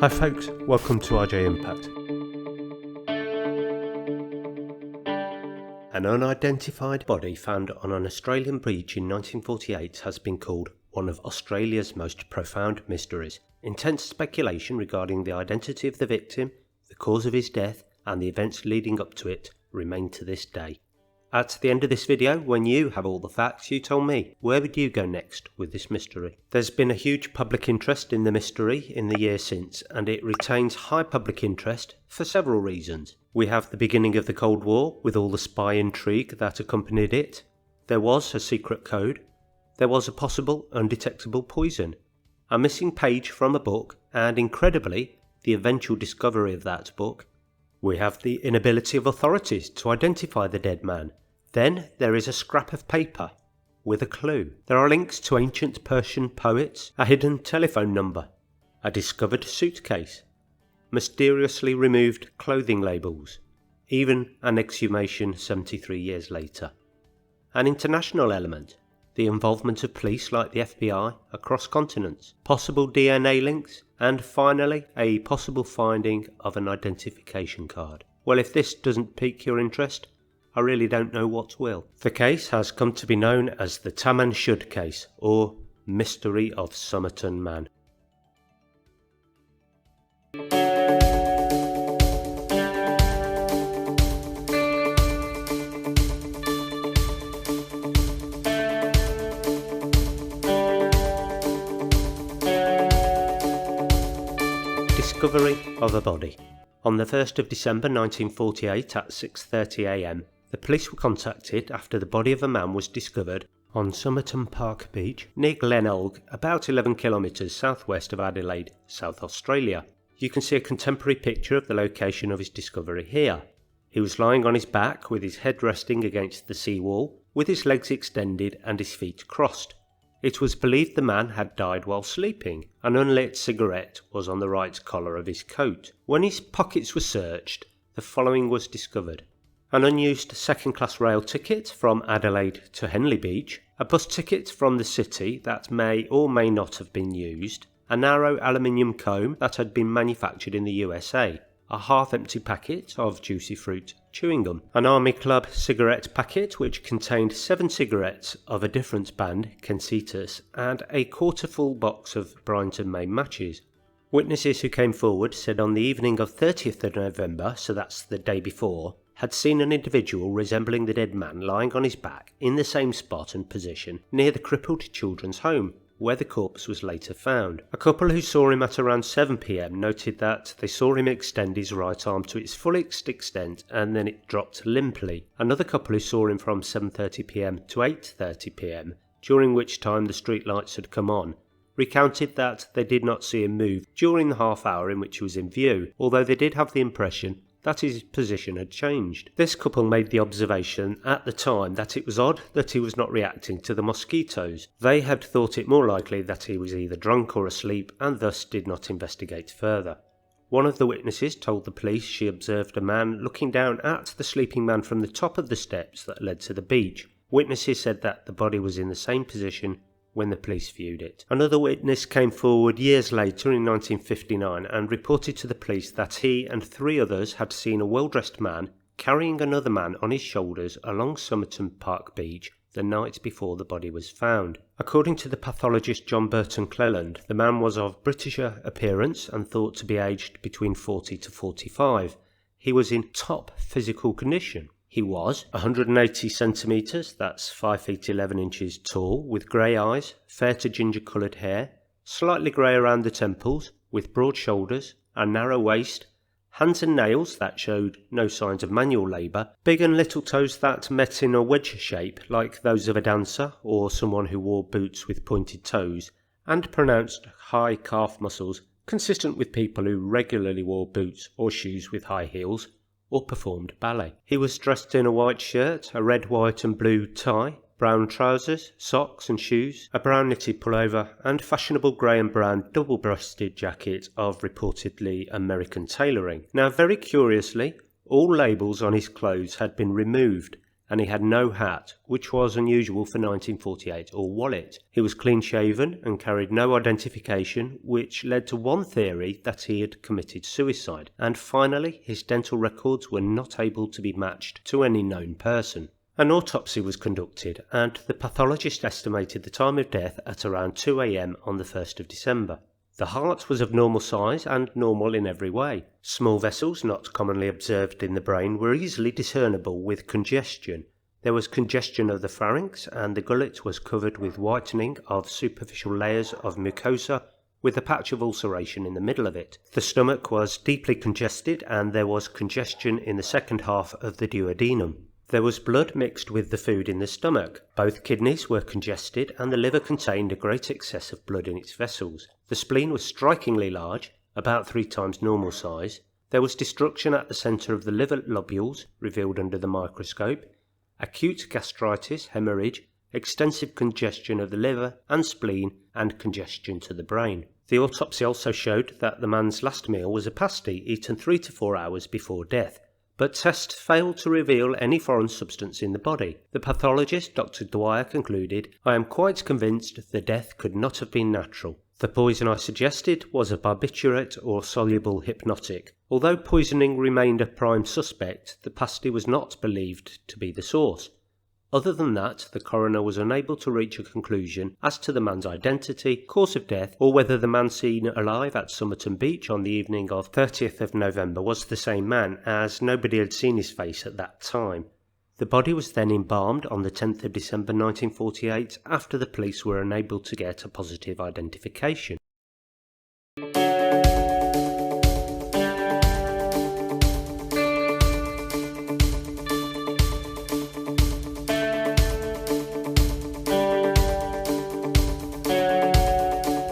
Hi folks, welcome to RJA Impact. An unidentified body found on an Australian beach in 1948 has been called one of Australia's most profound mysteries. Intense speculation regarding the identity of the victim, the cause of his death, and the events leading up to it remain to this day. At the end of this video, when you have all the facts, you tell me, where would you go next with this mystery? There's been a huge public interest in the mystery in the year since, and it retains high public interest for several reasons. We have the beginning of the Cold War, with all the spy intrigue that accompanied it. There was a secret code. There was a possible undetectable poison. A missing page from a book, and incredibly, the eventual discovery of that book. We have the inability of authorities to identify the dead man. Then there is a scrap of paper with a clue. There are links to ancient Persian poets, a hidden telephone number, a discovered suitcase, mysteriously removed clothing labels, even an exhumation 73 years later. An international element, the involvement of police like the FBI across continents, possible DNA links, and finally a possible finding of an identification card. Well, if this doesn't pique your interest, I really don't know what will. The case has come to be known as the Taman Shud case, or Mystery of Somerton Man. Discovery of a body. On the 1st of December 1948 at 6:30 am, the police were contacted after the body of a man was discovered on Somerton Park Beach near Glenelg, about 11 kilometres southwest of Adelaide, South Australia. You can see a contemporary picture of the location of his discovery here. He was lying on his back with his head resting against the seawall, with his legs extended and his feet crossed. It was believed the man had died while sleeping. An unlit cigarette was on the right collar of his coat. When his pockets were searched, the following was discovered: an unused second-class rail ticket from Adelaide to Henley Beach, a bus ticket from the city that may or may not have been used, a narrow aluminium comb that had been manufactured in the USA, a half-empty packet of juicy fruit chewing gum, an Army Club cigarette packet which contained 7 cigarettes of a different band, Kensitas, and a quarter-full box of Bryanton May matches. Witnesses who came forward said on the evening of 30th of November, so that's the day before, had seen an individual resembling the dead man lying on his back in the same spot and position near the crippled children's home, where the corpse was later found. A couple who saw him at around 7 p.m. noted that they saw him extend his right arm to its fullest extent and then it dropped limply. Another couple who saw him from 7:30 p.m. to 8:30 p.m, during which time the street lights had come on, recounted that they did not see him move during the half hour in which he was in view, although they did have the impression that his position had changed. This couple made the observation at the time that it was odd that he was not reacting to the mosquitoes. They had thought it more likely that he was either drunk or asleep and thus did not investigate further. One of the witnesses told the police she observed a man looking down at the sleeping man from the top of the steps that led to the beach. Witnesses said that the body was in the same position when the police viewed it. Another witness came forward years later in 1959 and reported to the police that he and 3 others had seen a well-dressed man carrying another man on his shoulders along Somerton Park Beach the night before the body was found. According to the pathologist John Burton Cleland, the man was of British appearance and thought to be aged between 40 to 45. He was in top physical condition. He was 180 centimetres, that's 5 feet 11 inches tall, with grey eyes, fair to ginger coloured hair, slightly grey around the temples, with broad shoulders, a narrow waist, hands and nails that showed no signs of manual labour, big and little toes that met in a wedge shape like those of a dancer or someone who wore boots with pointed toes, and pronounced high calf muscles consistent with people who regularly wore boots or shoes with high heels or performed ballet. He was dressed in a white shirt, a red, white and blue tie, brown trousers, socks and shoes, a brown knitted pullover and fashionable grey and brown double-breasted jacket of reportedly American tailoring. Now, very curiously, all labels on his clothes had been removed, and he had no hat, which was unusual for 1948, or wallet. He was clean-shaven and carried no identification, which led to one theory that he had committed suicide. And finally, his dental records were not able to be matched to any known person. An autopsy was conducted, and the pathologist estimated the time of death at around 2 AM on the 1st of December. The heart was of normal size and normal in every way. Small vessels not commonly observed in the brain were easily discernible with congestion. There was congestion of the pharynx, and the gullet was covered with whitening of superficial layers of mucosa with a patch of ulceration in the middle of it. The stomach was deeply congested, and there was congestion in the second half of the duodenum. There was blood mixed with the food in the stomach. Both kidneys were congested, and the liver contained a great excess of blood in its vessels. The spleen was strikingly large, about 3 times normal size. There was destruction at the centre of the liver lobules, revealed under the microscope, acute gastritis, hemorrhage, extensive congestion of the liver and spleen, and congestion to the brain. The autopsy also showed that the man's last meal was a pasty eaten 3 to 4 hours before death, but tests failed to reveal any foreign substance in the body. The pathologist, Dr. Dwyer, concluded, "I am quite convinced the death could not have been natural. The poison I suggested was a barbiturate or soluble hypnotic. Although poisoning remained a prime suspect, the pasty was not believed to be the source. Other than that, the coroner was unable to reach a conclusion as to the man's identity, cause of death, or whether the man seen alive at Somerton Beach on the evening of 30th of November was the same man, as nobody had seen his face at that time." The body was then embalmed on the 10th of December 1948 after the police were unable to get a positive identification.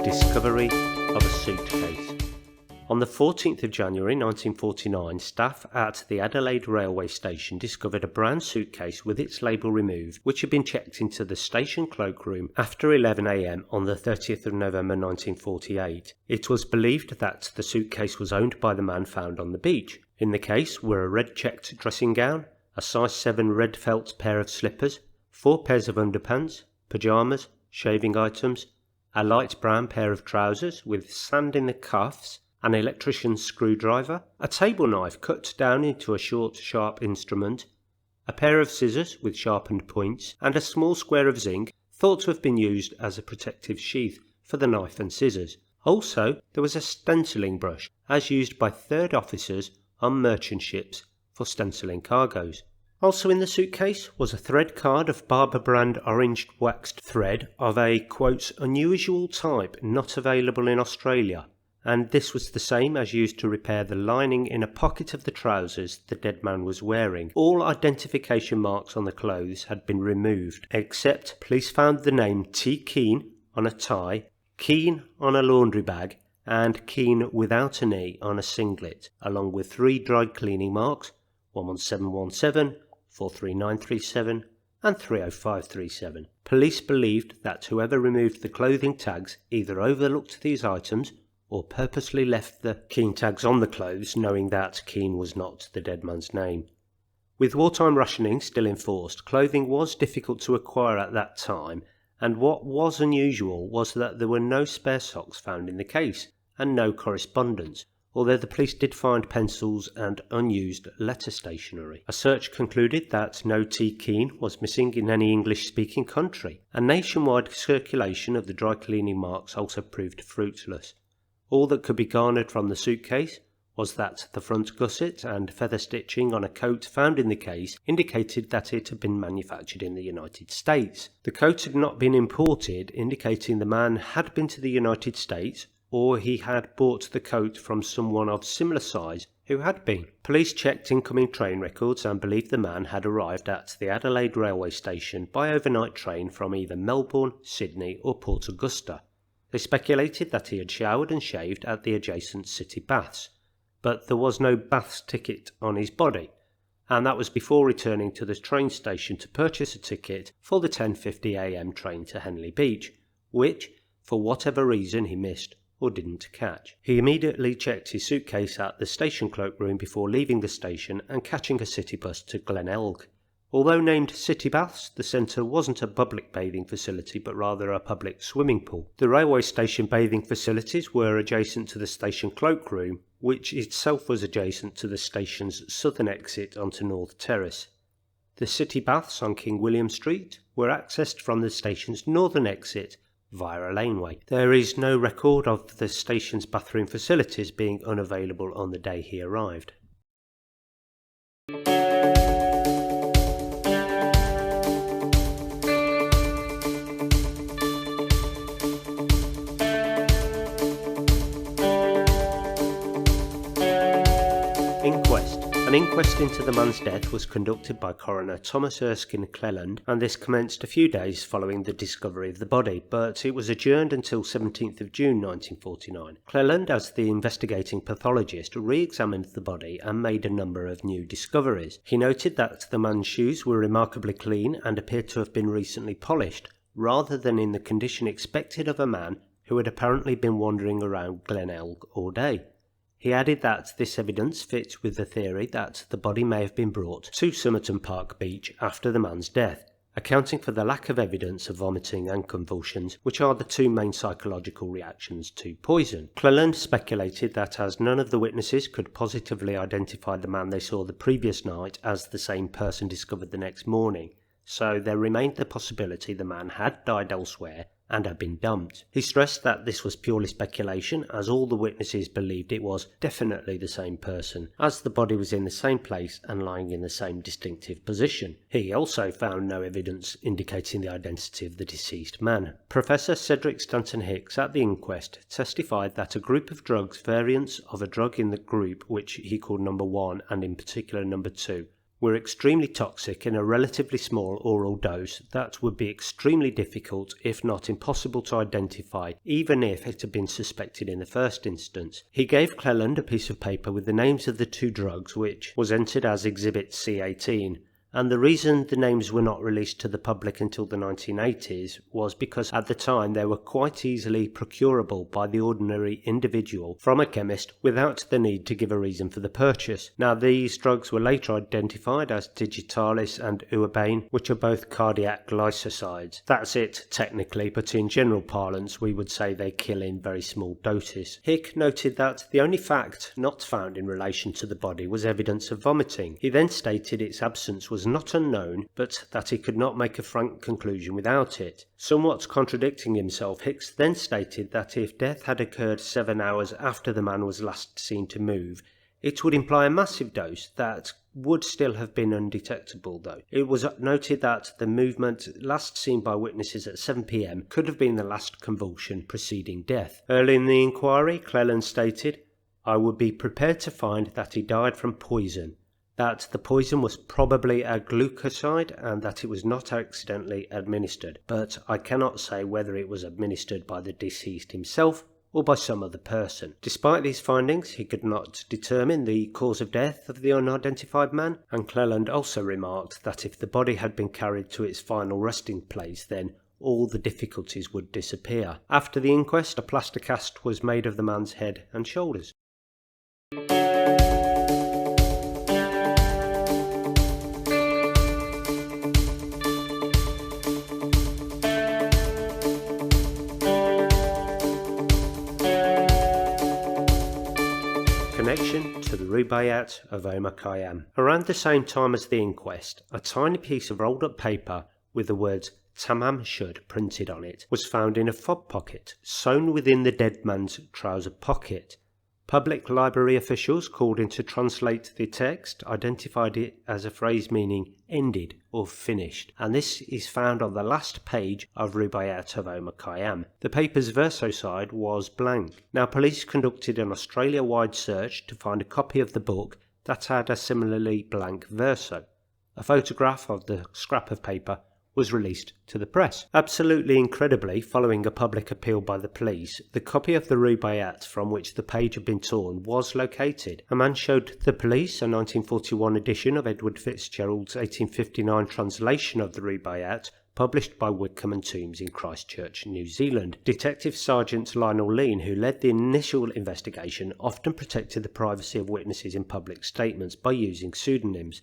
Discovery of a suitcase. On the 14th of January 1949, staff at the Adelaide railway station discovered a brown suitcase with its label removed, which had been checked into the station cloakroom after 11 AM on the 30th of November 1948. It was believed that the suitcase was owned by the man found on the beach. In the case were a red checked dressing gown, a size 7 red felt pair of slippers, 4 pairs of underpants, pyjamas, shaving items, a light brown pair of trousers with sand in the cuffs, an electrician's screwdriver, a table knife cut down into a short, sharp instrument, a pair of scissors with sharpened points, and a small square of zinc thought to have been used as a protective sheath for the knife and scissors. Also, there was a stenciling brush, as used by third officers on merchant ships for stenciling cargoes. Also in the suitcase was a thread card of Barber brand orange waxed thread of a, quote, unusual type not available in Australia, and this was the same as used to repair the lining in a pocket of the trousers the dead man was wearing. All identification marks on the clothes had been removed, except police found the name T. Keane on a tie, Keane on a laundry bag, and Keane without an E on a singlet, along with 3 dry cleaning marks, 11717, 43937 and 30537. Police believed that whoever removed the clothing tags either overlooked these items or purposely left the Keane tags on the clothes, knowing that Keane was not the dead man's name. With wartime rationing still enforced, clothing was difficult to acquire at that time, and what was unusual was that there were no spare socks found in the case, and no correspondence, although the police did find pencils and unused letter stationery. A search concluded that no T. Keane was missing in any English-speaking country. A nationwide circulation of the dry cleaning marks also proved fruitless. All that could be garnered from the suitcase was that the front gusset and feather stitching on a coat found in the case indicated that it had been manufactured in the United States. The coat had not been imported, indicating the man had been to the United States, or he had bought the coat from someone of similar size who had been. Police checked incoming train records and believed the man had arrived at the Adelaide railway station by overnight train from either Melbourne, Sydney or Port Augusta. They speculated that he had showered and shaved at the adjacent city baths, but there was no baths ticket on his body, and that was before returning to the train station to purchase a ticket for the 10:50 AM train to Henley Beach, which, for whatever reason, he missed or didn't catch. He immediately checked his suitcase at the station cloakroom before leaving the station and catching a city bus to Glenelg, Although named City Baths, the centre wasn't a public bathing facility but rather a public swimming pool. The railway station bathing facilities were adjacent to the station cloakroom, which itself was adjacent to the station's southern exit onto North Terrace. The City Baths on King William Street were accessed from the station's northern exit via a laneway. There is no record of the station's bathroom facilities being unavailable on the day he arrived. Inquest. An inquest into the man's death was conducted by Coroner Thomas Erskine Cleland, and this commenced a few days following the discovery of the body, but it was adjourned until 17th of June 1949. Cleland, as the investigating pathologist, re-examined the body and made a number of new discoveries. He noted that the man's shoes were remarkably clean and appeared to have been recently polished, rather than in the condition expected of a man who had apparently been wandering around Glenelg all day. He added that this evidence fits with the theory that the body may have been brought to Somerton Park Beach after the man's death, accounting for the lack of evidence of vomiting and convulsions, which are the two main psychological reactions to poison. Cleland speculated that as none of the witnesses could positively identify the man they saw the previous night as the same person discovered the next morning, so there remained the possibility the man had died elsewhere and had been dumped. He stressed that this was purely speculation, as all the witnesses believed it was definitely the same person, as the body was in the same place and lying in the same distinctive position. He also found no evidence indicating the identity of the deceased man. Professor Cedric Stanton Hicks at the inquest testified that a group of drugs, variants of a drug in the group which he called number 1 and in particular number 2, were extremely toxic in a relatively small oral dose that would be extremely difficult, if not impossible, to identify, even if it had been suspected in the first instance. He gave Cleland a piece of paper with the names of the two drugs, which was entered as Exhibit C18, and the reason the names were not released to the public until the 1980s was because at the time they were quite easily procurable by the ordinary individual from a chemist without the need to give a reason for the purchase. Now, these drugs were later identified as digitalis and uabane, which are both cardiac lysosides. That's it technically, but in general parlance we would say they kill in very small doses. Hick noted that the only fact not found in relation to the body was evidence of vomiting. He then stated its absence was not unknown, but that he could not make a frank conclusion without it. Somewhat contradicting himself, Hicks then stated that if death had occurred 7 hours after the man was last seen to move, it would imply a massive dose that would still have been undetectable though. It was noted that the movement last seen by witnesses at 7 p.m. could have been the last convulsion preceding death. Early in the inquiry, Cleland stated, "I would be prepared to find that he died from poison, that the poison was probably a glucoside and that it was not accidentally administered, but I cannot say whether it was administered by the deceased himself or by some other person." Despite these findings, he could not determine the cause of death of the unidentified man, and Cleland also remarked that if the body had been carried to its final resting place, then all the difficulties would disappear. After the inquest, a plaster cast was made of the man's head and shoulders. Connection to the Rubaiyat of Omar Khayyam. Around the same time as the inquest, a tiny piece of rolled up paper with the words Tamam Shud printed on it was found in a fob pocket sewn within the dead man's trouser pocket. Public library officials called in to translate the text identified it as a phrase meaning ended or finished, and this is found on the last page of Rubaiyat of Omar Khayyam. The paper's verso side was blank. Now, police conducted an Australia-wide search to find a copy of the book that had a similarly blank verso. A photograph of the scrap of paper was released to the press. Absolutely incredibly, following a public appeal by the police, the copy of the Rubaiyat from which the page had been torn was located. A man showed the police a 1941 edition of Edward Fitzgerald's 1859 translation of the Rubaiyat, published by Wickham and Toombs in Christchurch, New Zealand. Detective Sergeant Lionel Lean, who led the initial investigation, often protected the privacy of witnesses in public statements by using pseudonyms.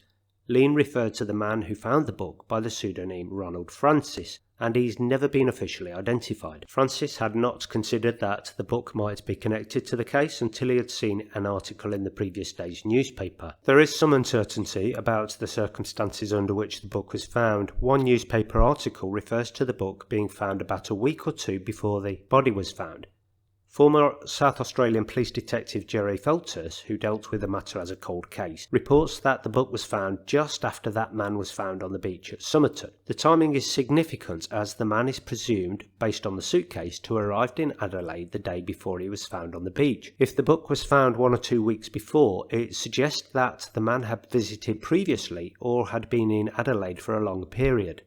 Lean referred to the man who found the book by the pseudonym Ronald Francis, and he's never been officially identified. Francis had not considered that the book might be connected to the case until he had seen an article in the previous day's newspaper. There is some uncertainty about the circumstances under which the book was found. One newspaper article refers to the book being found about a week or two before the body was found. Former South Australian Police Detective Jerry Felters, who dealt with the matter as a cold case, reports that the book was found just after that man was found on the beach at Somerton. The timing is significant as the man is presumed, based on the suitcase, to have arrived in Adelaide the day before he was found on the beach. If the book was found 1 or 2 weeks before, it suggests that the man had visited previously or had been in Adelaide for a long period.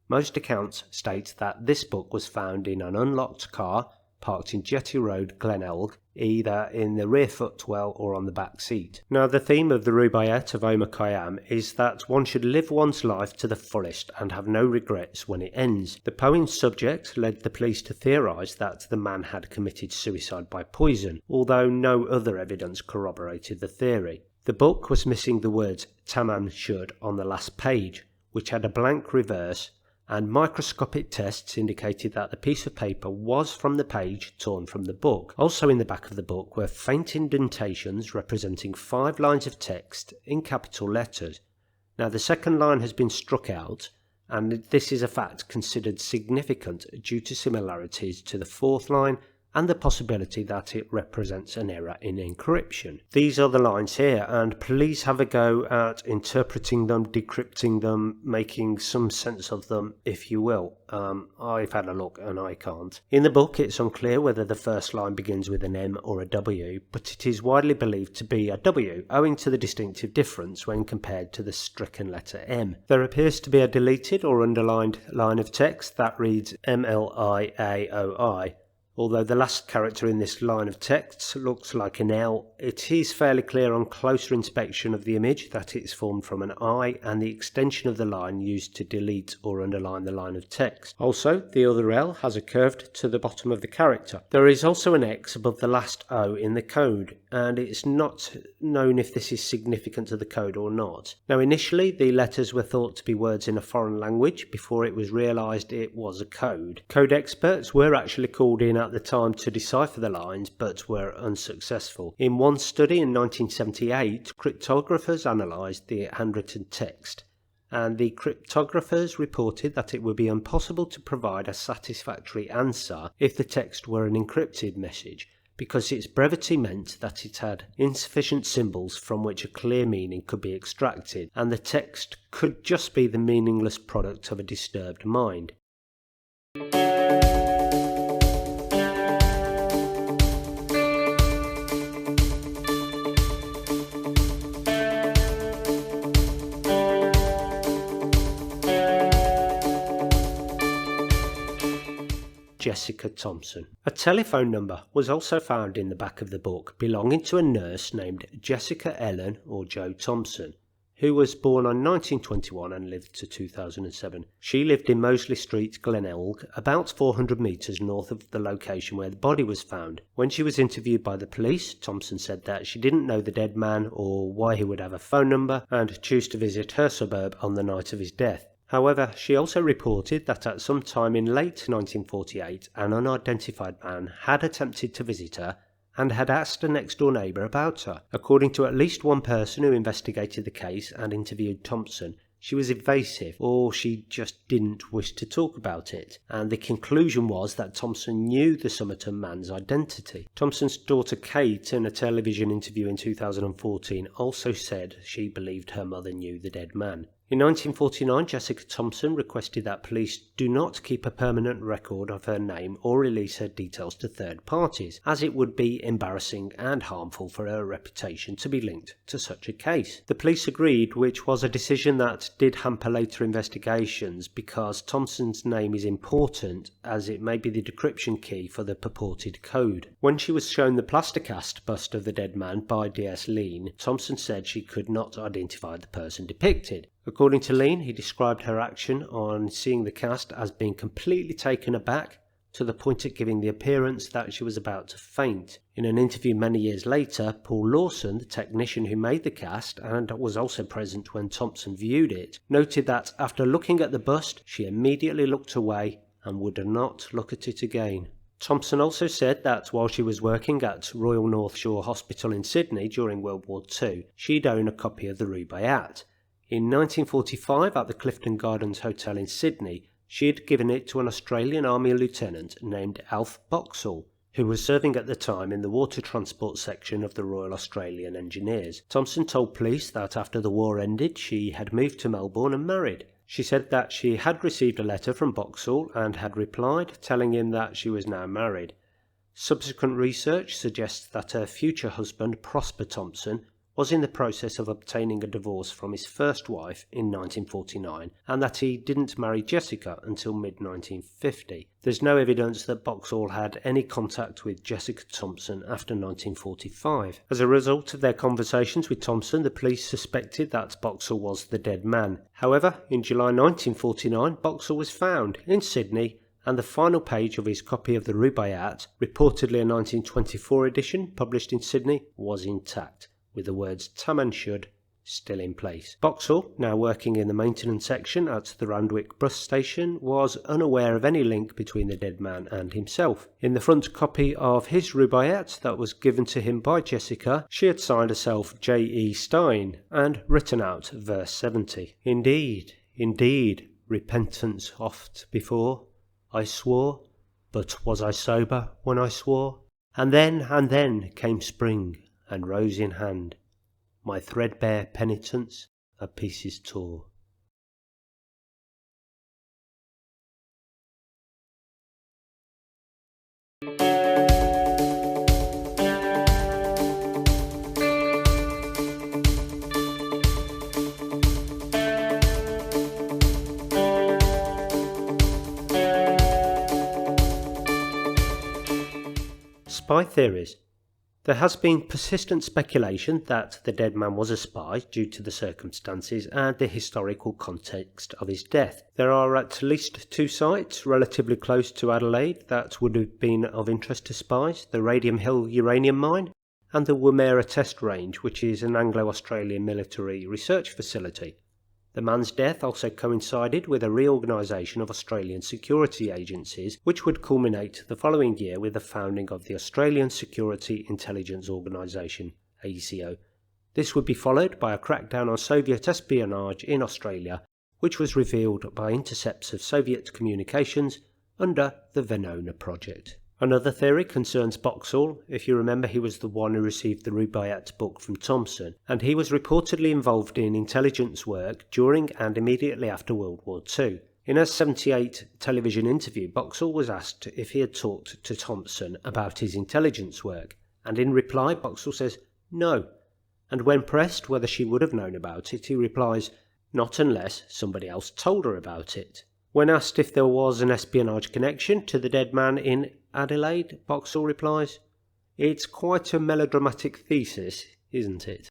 Most accounts state that this book was found in an unlocked car, parked in Jetty Road, Glenelg, either in the rear footwell or on the back seat. Now, the theme of the Rubaiyat of Omar Khayyam is that one should live one's life to the fullest and have no regrets when it ends. The poem's subject led the police to theorise that the man had committed suicide by poison, although no other evidence corroborated the theory. The book was missing the words Taman Shud on the last page, which had a blank reverse, and microscopic tests indicated that the piece of paper was from the page torn from the book. Also in the back of the book were faint indentations representing 5 lines of text in capital letters. Now, the second line has been struck out, and this is a fact considered significant due to similarities to the 4th line and the possibility that it represents an error in encryption. These are the lines here, and please have a go at interpreting them, decrypting them, making some sense of them, if you will. I've had a look and I can't. In the book, it's unclear whether the first line begins with an M or a W, but it is widely believed to be a W, owing to the distinctive difference when compared to the stricken letter M. There appears to be a deleted or underlined line of text that reads MLIAOI. Although the last character in this line of text looks like an L, it is fairly clear on closer inspection of the image that it's formed from an I and the extension of the line used to delete or underline the line of text. Also, the other L has a curved to the bottom of the character. There is also an X above the last O in the code, and it's not known if this is significant to the code or not. Now, initially the letters were thought to be words in a foreign language before it was realised it was a code. Code experts were actually called in at the time to decipher the lines, but were unsuccessful. In one study in 1978, cryptographers analysed the handwritten text, and the cryptographers reported that it would be impossible to provide a satisfactory answer if the text were an encrypted message, because its brevity meant that it had insufficient symbols from which a clear meaning could be extracted, and the text could just be the meaningless product of a disturbed mind. Jessica Thompson. A telephone number was also found in the back of the book belonging to a nurse named Jessica Ellen or Jo Thompson, who was born on 1921 and lived to 2007. She lived in Moseley Street, Glenelg, about 400 metres north of the location where the body was found. When she was interviewed by the police, Thompson said that she didn't know the dead man or why he would have a phone number and choose to visit her suburb on the night of his death. However, she also reported that at some time in late 1948, an unidentified man had attempted to visit her and had asked a next-door neighbour about her. According to at least one person who investigated the case and interviewed Thompson, she was evasive, or she just didn't wish to talk about it, and the conclusion was that Thompson knew the Somerton man's identity. Thompson's daughter Kate, in a television interview in 2014, also said she believed her mother knew the dead man. In 1949, Jessica Thompson requested that police do not keep a permanent record of her name or release her details to third parties, as it would be embarrassing and harmful for her reputation to be linked to such a case. The police agreed, which was a decision that did hamper later investigations because Thompson's name is important as it may be the decryption key for the purported code. When she was shown the plaster cast bust of the dead man by D.S. Lean, Thompson said she could not identify the person depicted. According to Lean, he described her action on seeing the cast as being completely taken aback, to the point of giving the appearance that she was about to faint. In an interview many years later, Paul Lawson, the technician who made the cast and was also present when Thompson viewed it, noted that after looking at the bust, she immediately looked away and would not look at it again. Thompson also said that while she was working at Royal North Shore Hospital in Sydney during World War II, she'd owned a copy of the Rubaiyat. In 1945, at the Clifton Gardens Hotel in Sydney, she had given it to an Australian Army lieutenant named Alf Boxall, who was serving at the time in the water transport section of the Royal Australian Engineers. Thompson told police that after the war ended, she had moved to Melbourne and married. She said that she had received a letter from Boxall and had replied, telling him that she was now married. Subsequent research suggests that her future husband, Prosper Thompson, was in the process of obtaining a divorce from his first wife in 1949, and that he didn't marry Jessica until mid-1950. There's no evidence that Boxall had any contact with Jessica Thompson after 1945. As a result of their conversations with Thompson, the police suspected that Boxall was the dead man. However, in July 1949, Boxall was found in Sydney, and the final page of his copy of the Rubaiyat, reportedly a 1924 edition published in Sydney, was intact, with the words Tam and Shud still in place. Boxall, now working in the maintenance section at the Randwick bus station, was unaware of any link between the dead man and himself. In the front copy of his Rubaiyat that was given to him by Jessica, she had signed herself J.E. Stein and written out verse 70. Indeed, indeed, repentance oft before I swore, but was I sober when I swore? And then came spring, and rose in hand, my threadbare penitence a pieces tore. Spy theories. There has been persistent speculation that the dead man was a spy due to the circumstances and the historical context of his death. There are at least two sites relatively close to Adelaide that would have been of interest to spies: the Radium Hill uranium mine and the Woomera test range, which is an Anglo-Australian military research facility. The man's death also coincided with a reorganisation of Australian security agencies, which would culminate the following year with the founding of the Australian Security Intelligence Organisation, ASIO. This would be followed by a crackdown on Soviet espionage in Australia, which was revealed by intercepts of Soviet communications under the Venona project. Another theory concerns Boxall. If you remember, he was the one who received the Rubaiyat book from Thompson, and he was reportedly involved in intelligence work during and immediately after World War II. In a 1978 television interview, Boxall was asked if he had talked to Thompson about his intelligence work, and in reply Boxall says no, and when pressed whether she would have known about it, he replies, not unless somebody else told her about it. When asked if there was an espionage connection to the dead man in Adelaide, Boxall replies, it's quite a melodramatic thesis, isn't it?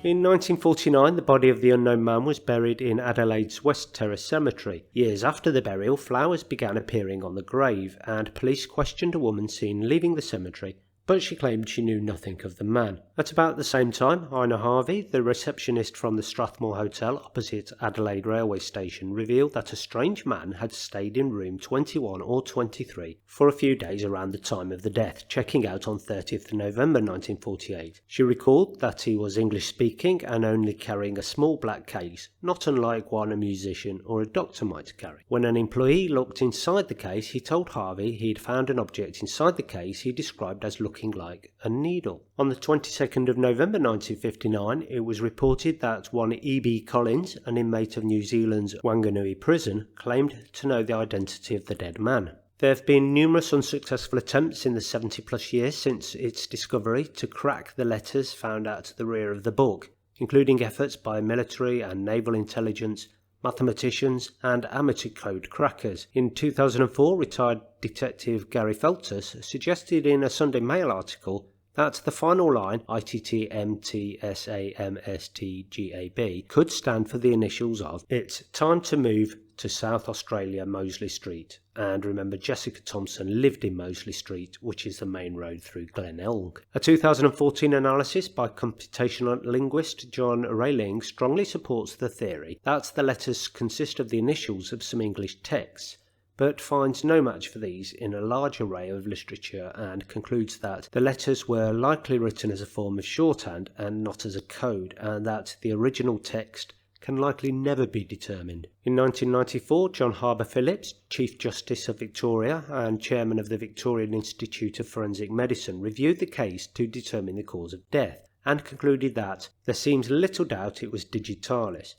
In 1949, the body of the unknown man was buried in Adelaide's West Terrace Cemetery. Years after the burial, flowers began appearing on the grave, and police questioned a woman seen leaving the cemetery, but she claimed she knew nothing of the man. At about the same time, Ina Harvey, the receptionist from the Strathmore Hotel opposite Adelaide railway station, revealed that a strange man had stayed in room 21 or 23 for a few days around the time of the death, checking out on 30th November 1948. She recalled that he was English-speaking and only carrying a small black case, not unlike one a musician or a doctor might carry. When an employee looked inside the case, he told Harvey he'd found an object inside the case he described as looking like a needle. On the 22nd of November 1959, it was reported that one E.B. Collins, an inmate of New Zealand's Wanganui prison, claimed to know the identity of the dead man. There have been numerous unsuccessful attempts in the 70-plus years since its discovery to crack the letters found at the rear of the book, including efforts by military and naval intelligence, mathematicians and amateur code crackers. In 2004, retired detective Gary Feltus suggested in a Sunday Mail article that the final line, ITTMTSAMSTGAB, could stand for the initials of "It's time to move to South Australia, Mosley Street." And remember, Jessica Thompson lived in Mosley Street, which is the main road through Glenelg. A 2014 analysis by computational linguist John Rayling strongly supports the theory that the letters consist of the initials of some English texts, but finds no match for these in a large array of literature, and concludes that the letters were likely written as a form of shorthand and not as a code, and that the original text can likely never be determined. In 1994, John Harbour Phillips, Chief Justice of Victoria and Chairman of the Victorian Institute of Forensic Medicine, reviewed the case to determine the cause of death, and concluded that there seems little doubt it was digitalis.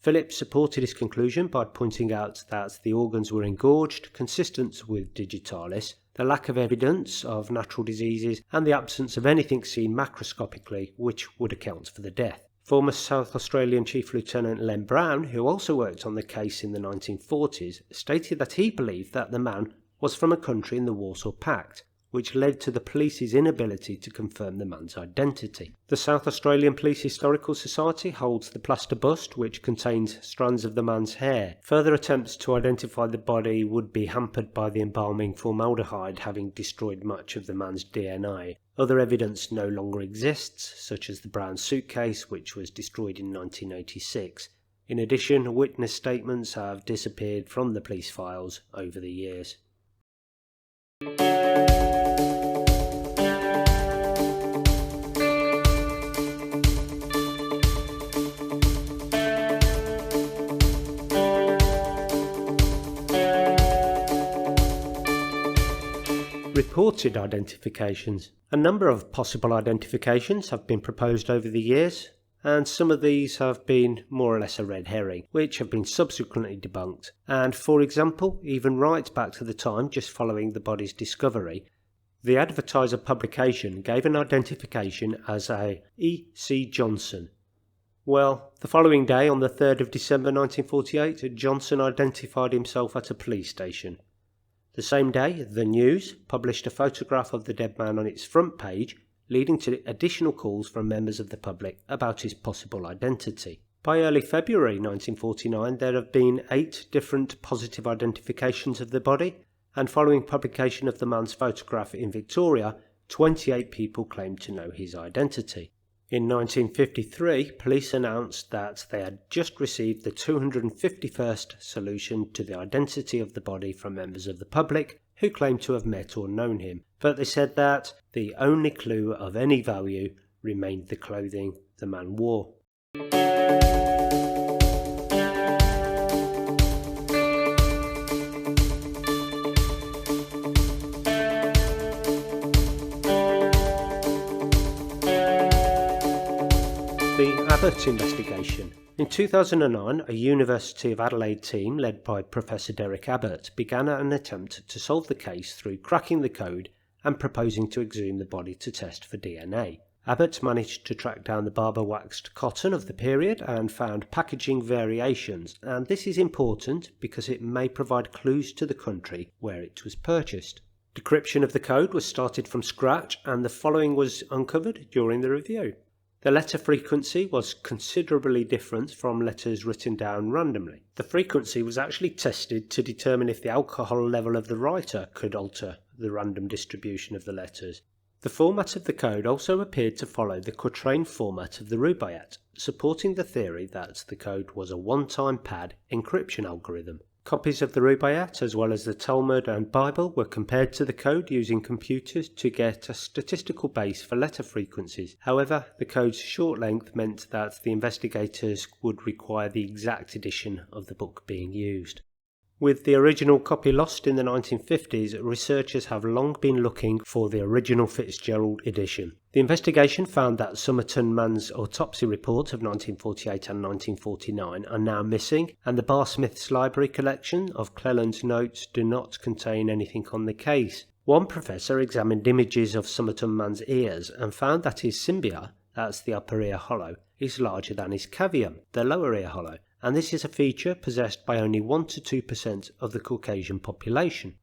Phillips supported his conclusion by pointing out that the organs were engorged, consistent with digitalis, the lack of evidence of natural diseases, and the absence of anything seen macroscopically which would account for the death. Former South Australian Chief Lieutenant Len Brown, who also worked on the case in the 1940s, stated that he believed that the man was from a country in the Warsaw Pact, which led to the police's inability to confirm the man's identity. The South Australian Police Historical Society holds the plaster bust, which contains strands of the man's hair. Further attempts to identify the body would be hampered by the embalming formaldehyde having destroyed much of the man's DNA. Other evidence no longer exists, such as the brown suitcase, which was destroyed in 1986. In addition, witness statements have disappeared from the police files over the years. Reported identifications. A number of possible identifications have been proposed over the years, and some of these have been more or less a red herring, which have been subsequently debunked. And for example, even right back to the time just following the body's discovery, the Advertiser publication gave an identification as a E.C. Johnson. Well, the following day, on the 3rd of December 1948, Johnson identified himself at a police station. The same day, The News published a photograph of the dead man on its front page, leading to additional calls from members of the public about his possible identity. By early February 1949, there have been 8 different positive identifications of the body, and following publication of the man's photograph in Victoria, 28 people claimed to know his identity. In 1953, police announced that they had just received the 251st solution to the identity of the body from members of the public who claimed to have met or known him, but they said that the only clue of any value remained the clothing the man wore. The Abbott investigation. In 2009, a University of Adelaide team led by Professor Derek Abbott began an attempt to solve the case through cracking the code and proposing to exhume the body to test for DNA. Abbott managed to track down the barber waxed cotton of the period and found packaging variations, and this is important because it may provide clues to the country where it was purchased. Decryption of the code was started from scratch, and the following was uncovered during the review. The letter frequency was considerably different from letters written down randomly. The frequency was actually tested to determine if the alcohol level of the writer could alter the random distribution of the letters. The format of the code also appeared to follow the quatrain format of the Rubaiyat, supporting the theory that the code was a one-time pad encryption algorithm. Copies of the Rubaiyat, as well as the Talmud and Bible, were compared to the code using computers to get a statistical base for letter frequencies. However, the code's short length meant that the investigators would require the exact edition of the book being used. With the original copy lost in the 1950s, researchers have long been looking for the original Fitzgerald edition. The investigation found that Somerton man's autopsy report of 1948 and 1949 are now missing, and the Bar Smith's library collection of Cleland's notes do not contain anything on the case. One professor examined images of Somerton man's ears and found that his symbia, that's the upper ear hollow, is larger than his cavium, the lower ear hollow, and this is a feature possessed by only 1 to 2% of the Caucasian population.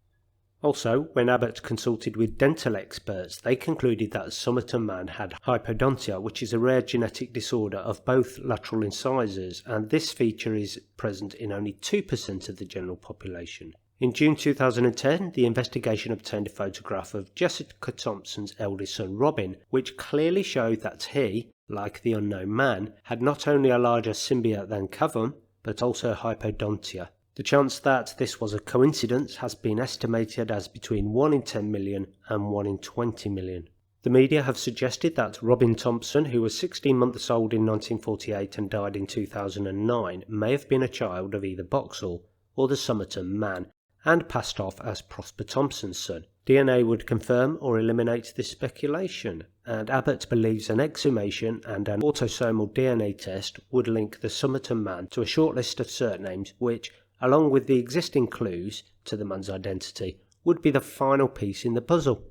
Also, when Abbott consulted with dental experts, they concluded that Somerton man had hypodontia, which is a rare genetic disorder of both lateral incisors, and this feature is present in only 2% of the general population. In June 2010, the investigation obtained a photograph of Jessica Thompson's eldest son Robin, which clearly showed that he, like the unknown man, had not only a larger symbiote than cavum, but also hypodontia. The chance that this was a coincidence has been estimated as between 1 in 10 million and 1 in 20 million. The media have suggested that Robin Thompson, who was 16 months old in 1948 and died in 2009, may have been a child of either Boxall or the Somerton man, and passed off as Prosper Thompson's son. DNA would confirm or eliminate this speculation, and Abbott believes an exhumation and an autosomal DNA test would link the Somerton man to a short list of surnames which, along with the existing clues to the man's identity, would be the final piece in the puzzle.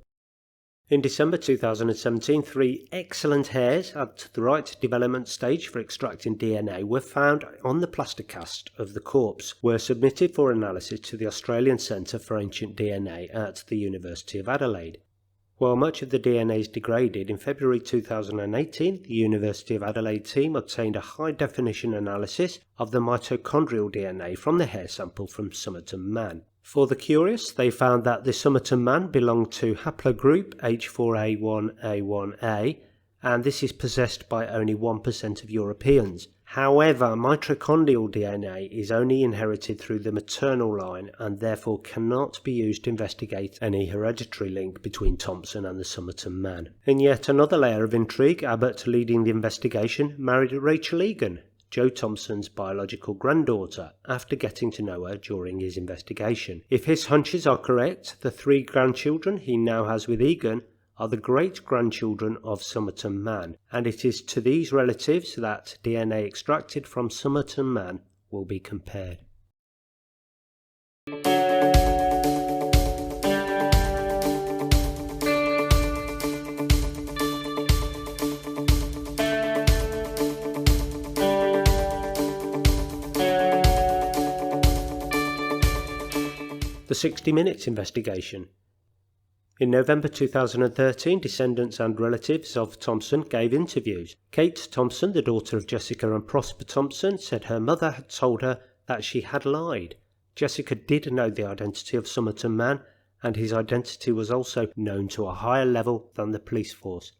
In December 2017, 3 excellent hairs at the right development stage for extracting DNA were found on the plaster cast of the corpse, were submitted for analysis to the Australian Centre for Ancient DNA at the University of Adelaide. While much of the DNA is degraded, in February 2018, the University of Adelaide team obtained a high-definition analysis of the mitochondrial DNA from the hair sample from Somerton man. For the curious, they found that the Somerton man belonged to haplogroup H4A1A1A, and this is possessed by only 1% of Europeans. However, mitochondrial DNA is only inherited through the maternal line and therefore cannot be used to investigate any hereditary link between Thompson and the Somerton man. In yet another layer of intrigue, Abbott, leading the investigation, married Rachel Egan, Joe Thompson's biological granddaughter, after getting to know her during his investigation. If his hunches are correct, the 3 grandchildren he now has with Egan are the great-grandchildren of Somerton man, and it is to these relatives that DNA extracted from Somerton man will be compared. The 60 Minutes investigation. In November 2013, descendants and relatives of Thompson gave interviews. Kate Thompson, the daughter of Jessica and Prosper Thompson, said her mother had told her that she had lied. Jessica did know the identity of Somerton man, and his identity was also known to a higher level than the police force.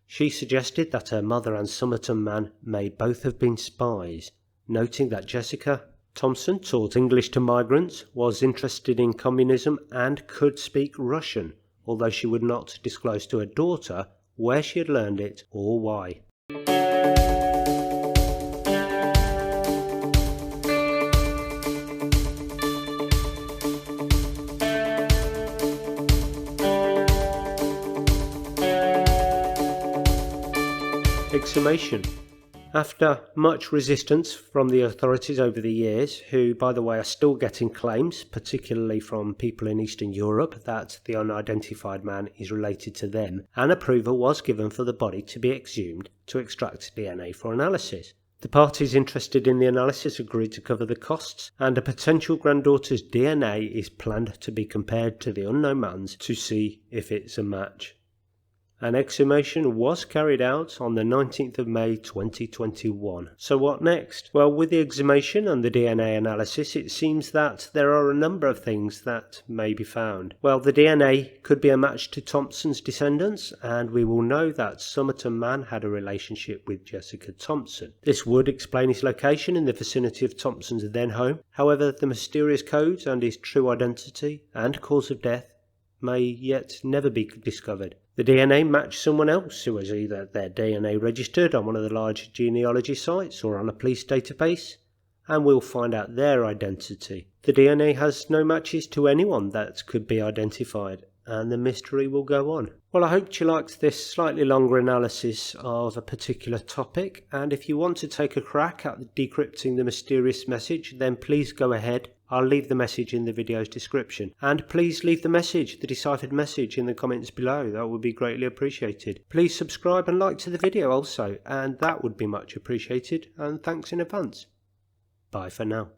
She suggested that her mother and Somerton man may both have been spies, noting that Jessica Thompson taught English to migrants, was interested in communism and could speak Russian, although she would not disclose to her daughter where she had learned it or why. Exhumation. After much resistance from the authorities over the years, who by the way are still getting claims, particularly from people in Eastern Europe, that the unidentified man is related to them, an approval was given for the body to be exhumed to extract DNA for analysis. The parties interested in the analysis agreed to cover the costs, and a potential granddaughter's DNA is planned to be compared to the unknown man's to see if it's a match. An exhumation was carried out on the 19th of May 2021. So what next? Well, with the exhumation and the DNA analysis, it seems that there are a number of things that may be found. Well, the DNA could be a match to Thompson's descendants, and we will know that Somerton man had a relationship with Jessica Thompson. This would explain his location in the vicinity of Thompson's then home. However, the mysterious codes and his true identity and cause of death may yet never be discovered. The DNA matched someone else who has either their DNA registered on one of the large genealogy sites or on a police database, and we'll find out their identity. The DNA has no matches to anyone that could be identified, and the mystery will go on. Well, I hope you liked this slightly longer analysis of a particular topic, and if you want to take a crack at decrypting the mysterious message, then please go ahead. I'll leave the message in the video's description. And please leave the deciphered message in the comments below. That would be greatly appreciated. Please subscribe and like to the video also, and that would be much appreciated, and thanks in advance. Bye for now.